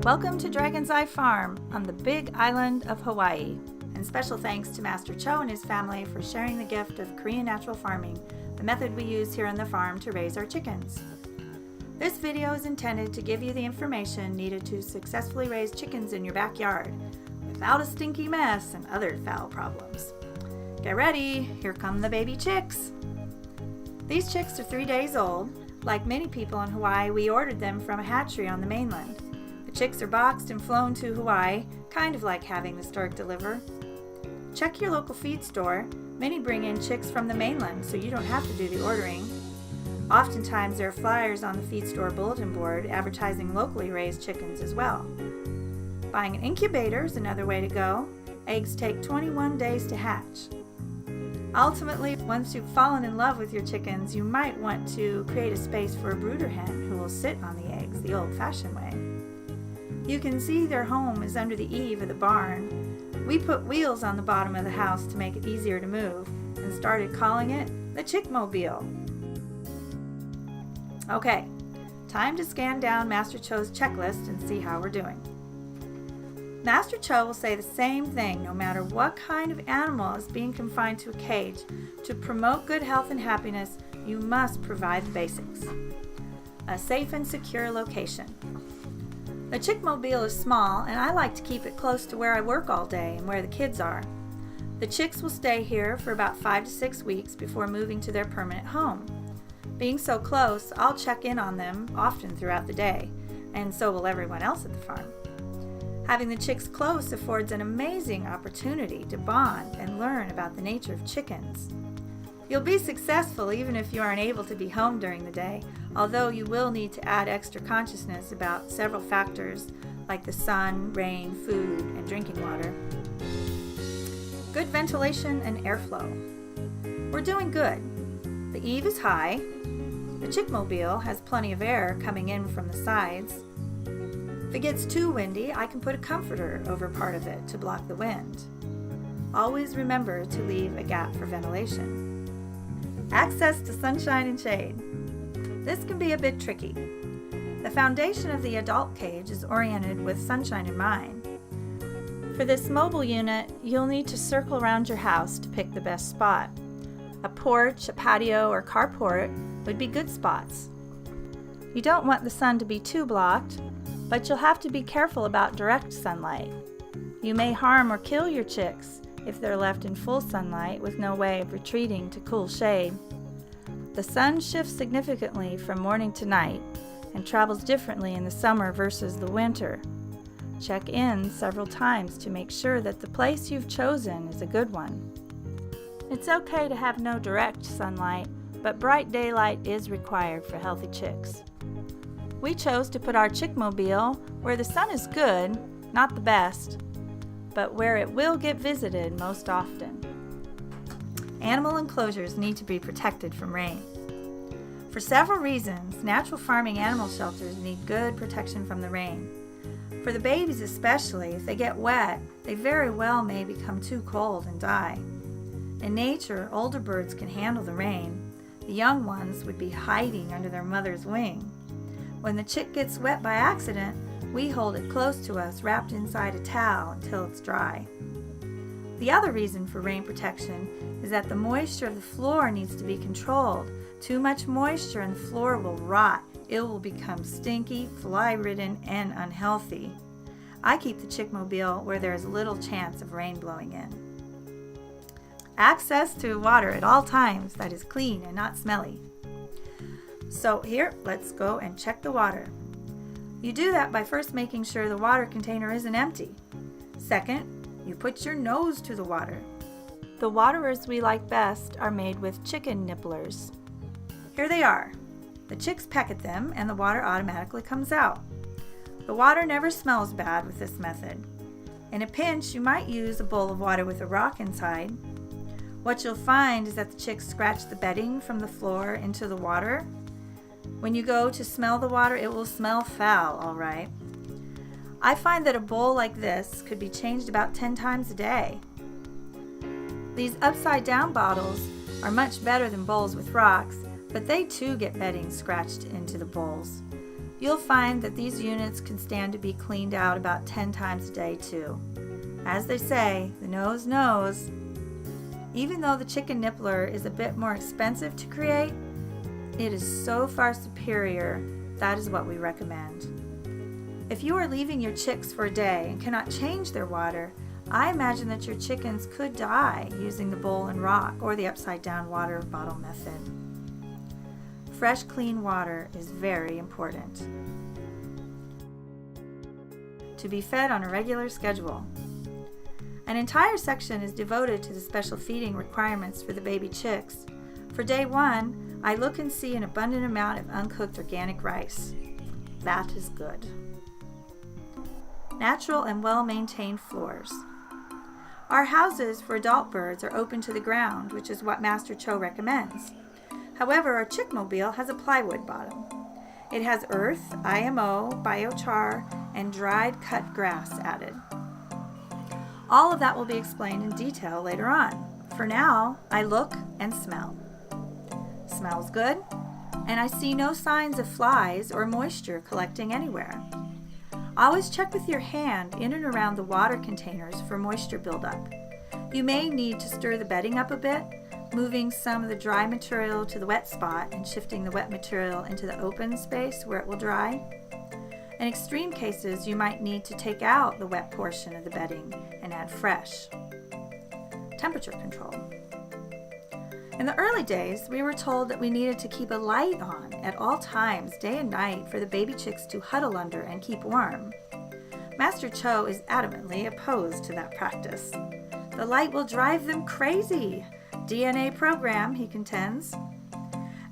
Welcome to Dragon's Eye Farm on the big island of Hawaii, and special thanks to Master Cho and his family for sharing the gift of Korean natural farming, the method we use here on the farm to raise our chickens. This video is intended to give you the information needed to successfully raise chickens in your backyard without a stinky mess and other foul problems. Get ready, here come the baby chicks. These chicks are 3 days old. Like many people in Hawaii, we ordered them from a hatchery on the mainland. The chicks are boxed and flown to Hawaii, kind of like having the stork deliver. Check your local feed store. Many bring in chicks from the mainland, so you don't have to do the ordering. Oftentimes there are flyers on the feed store bulletin board advertising locally raised chickens as well. Buying an incubator is another way to go. Eggs take 21 days to hatch. Ultimately, once you've fallen in love with your chickens, you might want to create a space for a brooder hen who will sit on the eggs the old-fashioned way. You can see their home is under the eave of the barn. We put wheels on the bottom of the house to make it easier to move and started calling it the Chickmobile. Okay, time to scan down Master Cho's checklist and see how we're doing. Master Cho will say the same thing no matter what kind of animal is being confined to a cage. To promote good health and happiness, you must provide the basics. A safe and secure location. The Chickmobile is small, and I like to keep it close to where I work all day and where the kids are. The chicks will stay here for about 5 to 6 weeks before moving to their permanent home. Being so close, I'll check in on them often throughout the day, and so will everyone else at the farm. Having the chicks close affords an amazing opportunity to bond and learn about the nature of chickens. You'll be successful even if you aren't able to be home during the day, although you will need to add extra consciousness about several factors like the sun, rain, food, and drinking water. Good ventilation and airflow. We're doing good. The eave is high. The Chickmobile has plenty of air coming in from the sides. If it gets too windy, I can put a comforter over part of it to block the wind. Always remember to leave a gap for ventilation. Access to sunshine and shade. This can be a bit tricky. The foundation of the adult cage is oriented with sunshine in mind. For this mobile unit, you'll need to circle around your house to pick the best spot. A porch, a patio, or carport would be good spots. You don't want the sun to be too blocked, but you'll have to be careful about direct sunlight. You may harm or kill your chicks if they're left in full sunlight with no way of retreating to cool shade. The sun shifts significantly from morning to night and travels differently in the summer versus the winter. Check in several times to make sure that the place you've chosen is a good one. It's okay to have no direct sunlight, but bright daylight is required for healthy chicks. We chose to put our Chickmobile where the sun is good, not the best, but where it will get visited most often. Animal enclosures need to be protected from rain. For several reasons, natural farming animal shelters need good protection from the rain. For the babies especially, if they get wet, they very well may become too cold and die. In nature, older birds can handle the rain. The young ones would be hiding under their mother's wing. When the chick gets wet by accident, we hold it close to us wrapped inside a towel until it's dry. The other reason for rain protection is that the moisture of the floor needs to be controlled. Too much moisture and the floor will rot. It will become stinky, fly-ridden, and unhealthy. I keep the Chickmobile where there is little chance of rain blowing in. Access to water at all times that is clean and not smelly. So here, let's go and check the water. You do that by first making sure the water container isn't empty. Second, you put your nose to the water. The waterers we like best are made with chicken nibblers. Here they are. The chicks peck at them and the water automatically comes out. The water never smells bad with this method. In a pinch, you might use a bowl of water with a rock inside. What you'll find is that the chicks scratch the bedding from the floor into the water. When you go to smell the water, it will smell foul, all right. I find that a bowl like this could be changed about 10 times a day. These upside down bottles are much better than bowls with rocks, but they too get bedding scratched into the bowls. You'll find that these units can stand to be cleaned out about 10 times a day too. As they say, the nose knows. Even though the chicken nippler is a bit more expensive to create, it is so far superior, that is what we recommend. If you are leaving your chicks for a day and cannot change their water, I imagine that your chickens could die using the bowl and rock or the upside down water bottle method. Fresh, clean water is very important. To be fed on a regular schedule. An entire section is devoted to the special feeding requirements for the baby chicks. For day 1, I look and see an abundant amount of uncooked organic rice. That is good. Natural and well-maintained floors. Our houses for adult birds are open to the ground, which is what Master Cho recommends. However, our chickmobile has a plywood bottom. It has earth, IMO, biochar, and dried cut grass added. All of that will be explained in detail later on. For now, I look and smell. Smells good, and I see no signs of flies or moisture collecting anywhere. Always check with your hand in and around the water containers for moisture buildup. You may need to stir the bedding up a bit, moving some of the dry material to the wet spot and shifting the wet material into the open space where it will dry. In extreme cases, you might need to take out the wet portion of the bedding and add fresh. Temperature control. In the early days, we were told that we needed to keep a light on at all times, day and night, for the baby chicks to huddle under and keep warm. Master Cho is adamantly opposed to that practice. The light will drive them crazy. DNA program, he contends.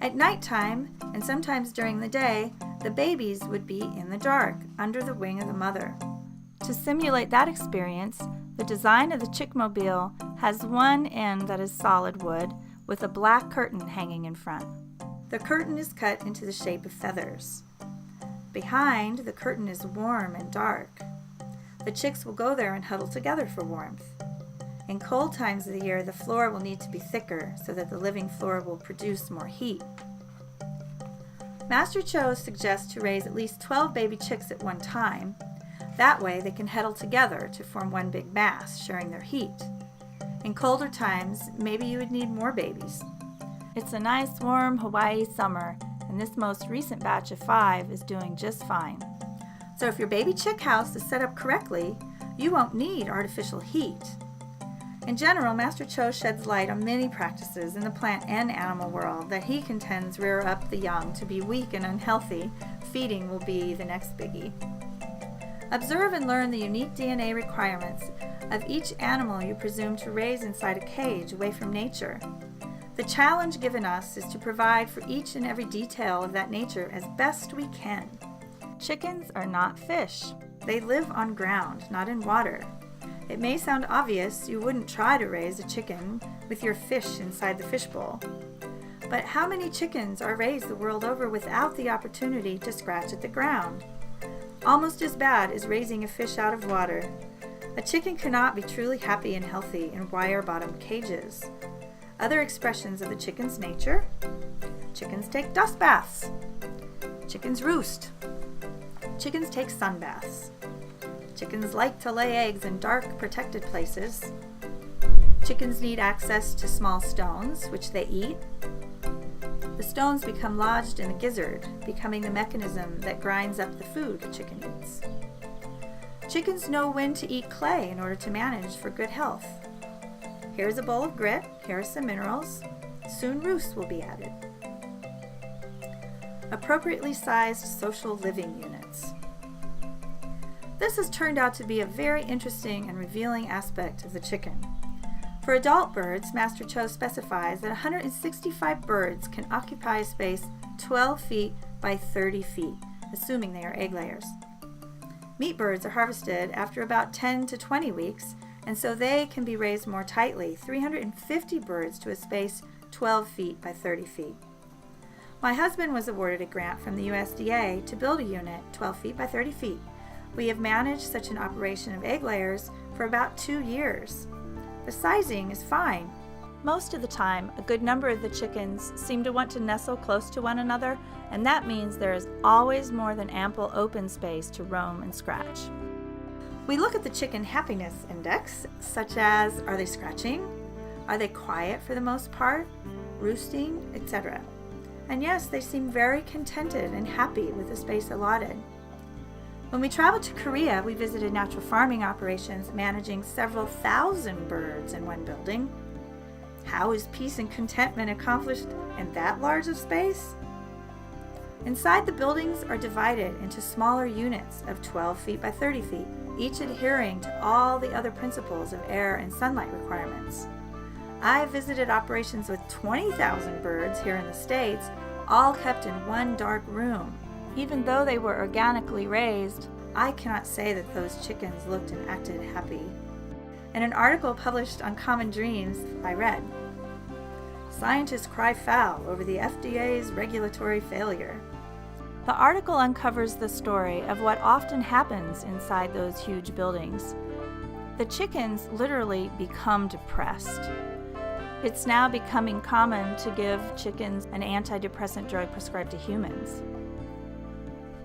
At nighttime, and sometimes during the day, the babies would be in the dark, under the wing of the mother. To simulate that experience, the design of the chickmobile has one end that is solid wood with a black curtain hanging in front. The curtain is cut into the shape of feathers. Behind, the curtain is warm and dark. The chicks will go there and huddle together for warmth. In cold times of the year, the floor will need to be thicker so that the living floor will produce more heat. Master Cho suggests to raise at least 12 baby chicks at one time. That way they can huddle together to form one big mass, sharing their heat. In colder times, maybe you would need more babies. It's a nice warm Hawaii summer, and this most recent batch of 5 is doing just fine. So if your baby chick house is set up correctly, you won't need artificial heat. In general, Master Cho sheds light on many practices in the plant and animal world that he contends rear up the young to be weak and unhealthy. Feeding will be the next biggie. Observe and learn the unique DNA requirements of each animal you presume to raise inside a cage away from nature. The challenge given us is to provide for each and every detail of that nature as best we can. Chickens are not fish. They live on ground, not in water. It may sound obvious you wouldn't try to raise a chicken with your fish inside the fishbowl. But how many chickens are raised the world over without the opportunity to scratch at the ground? Almost as bad as raising a fish out of water. A chicken cannot be truly happy and healthy in wire-bottomed cages. Other expressions of the chicken's nature: chickens take dust baths. Chickens roost. Chickens take sun baths. Chickens like to lay eggs in dark, protected places. Chickens need access to small stones, which they eat. The stones become lodged in the gizzard, becoming the mechanism that grinds up the food a chicken eats. Chickens know when to eat clay in order to manage for good health. Here's a bowl of grit, here are some minerals. Soon roosts will be added. Appropriately sized social living units. This has turned out to be a very interesting and revealing aspect of the chicken. For adult birds, Master Cho specifies that 165 birds can occupy a space 12 feet by 30 feet, assuming they are egg layers. Meat birds are harvested after about 10 to 20 weeks, and so they can be raised more tightly, 350 birds to a space 12 feet by 30 feet. My husband was awarded a grant from the USDA to build a unit 12 feet by 30 feet. We have managed such an operation of egg layers for about 2 years. The sizing is fine. Most of the time, a good number of the chickens seem to want to nestle close to one another, and that means there is always more than ample open space to roam and scratch. We look at the chicken happiness index, such as, are they scratching? Are they quiet for the most part? Roosting, etc. And yes, they seem very contented and happy with the space allotted. When we traveled to Korea, we visited natural farming operations managing several thousand birds in one building. How is peace and contentment accomplished in that large of space? Inside, the buildings are divided into smaller units of 12 feet by 30 feet, each adhering to all the other principles of air and sunlight requirements. I visited operations with 20,000 birds here in the States, all kept in one dark room. Even though they were organically raised, I cannot say that those chickens looked and acted happy. In an article published on Common Dreams, I read, "Scientists cry foul over the FDA's regulatory failure." The article uncovers the story of what often happens inside those huge buildings. The chickens literally become depressed. It's now becoming common to give chickens an antidepressant drug prescribed to humans.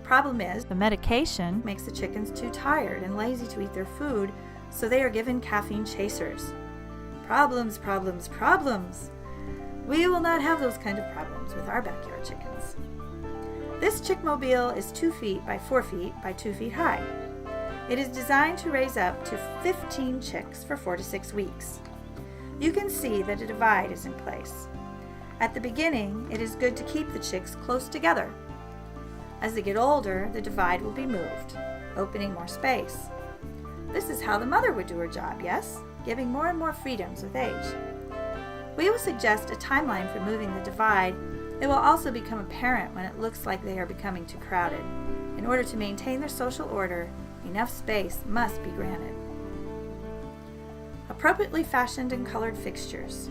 Problem is, the medication makes the chickens too tired and lazy to eat their food, so they are given caffeine chasers. Problems, problems, problems! We will not have those kind of problems with our backyard chickens. This chickmobile is 2 feet by 4 feet by 2 feet high. It is designed to raise up to 15 chicks for 4 to 6 weeks. You can see that a divide is in place. At the beginning, it is good to keep the chicks close together. As they get older, the divide will be moved, opening more space. This is how the mother would do her job, yes? Giving more and more freedoms with age. We will suggest a timeline for moving the divide. It will also become apparent when it looks like they are becoming too crowded. In order to maintain their social order, enough space must be granted. Appropriately fashioned and colored fixtures.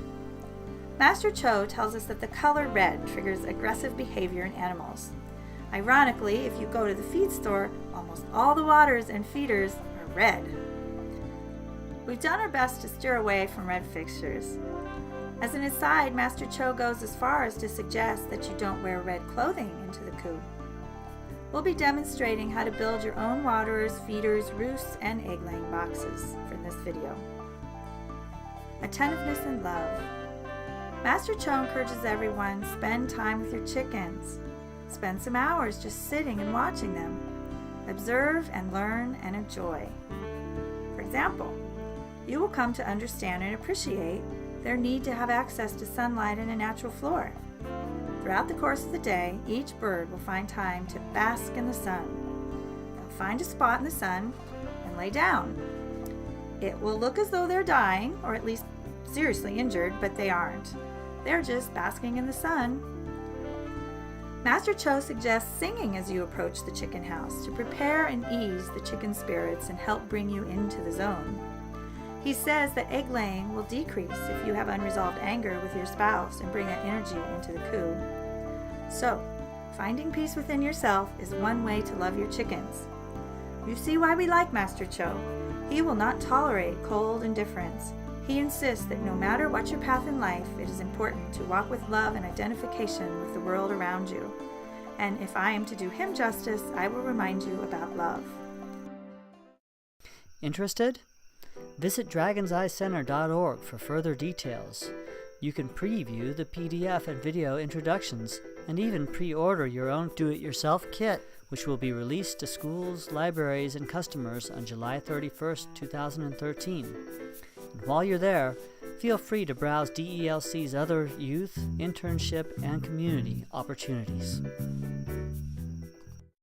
Master Cho tells us that the color red triggers aggressive behavior in animals. Ironically, if you go to the feed store, almost all the waters and feeders are red. We've done our best to steer away from red fixtures. As an aside, Master Cho goes as far as to suggest that you don't wear red clothing into the coop. We'll be demonstrating how to build your own waterers, feeders, roosts, and egg-laying boxes from this video. Attentiveness and love. Master Cho encourages everyone, spend time with your chickens. Spend some hours just sitting and watching them. Observe and learn and enjoy. For example, you will come to understand and appreciate their need to have access to sunlight and a natural floor. Throughout the course of the day, each bird will find time to bask in the sun. They'll find a spot in the sun and lay down. It will look as though they're dying, or at least seriously injured, but they aren't. They're just basking in the sun. Master Cho suggests singing as you approach the chicken house to prepare and ease the chicken spirits and help bring you into the zone. He says that egg laying will decrease if you have unresolved anger with your spouse and bring that energy into the coop. So, finding peace within yourself is one way to love your chickens. You see why we like Master Cho. He will not tolerate cold indifference. He insists that no matter what your path in life, it is important to walk with love and identification with the world around you. And if I am to do him justice, I will remind you about love. Interested? Visit dragon'seyecenter.org for further details. You can preview the PDF and video introductions, and even pre-order your own do-it-yourself kit, which will be released to schools, libraries, and customers on July 31st, 2013. And while you're there, feel free to browse DELC's other youth, internship, and community opportunities.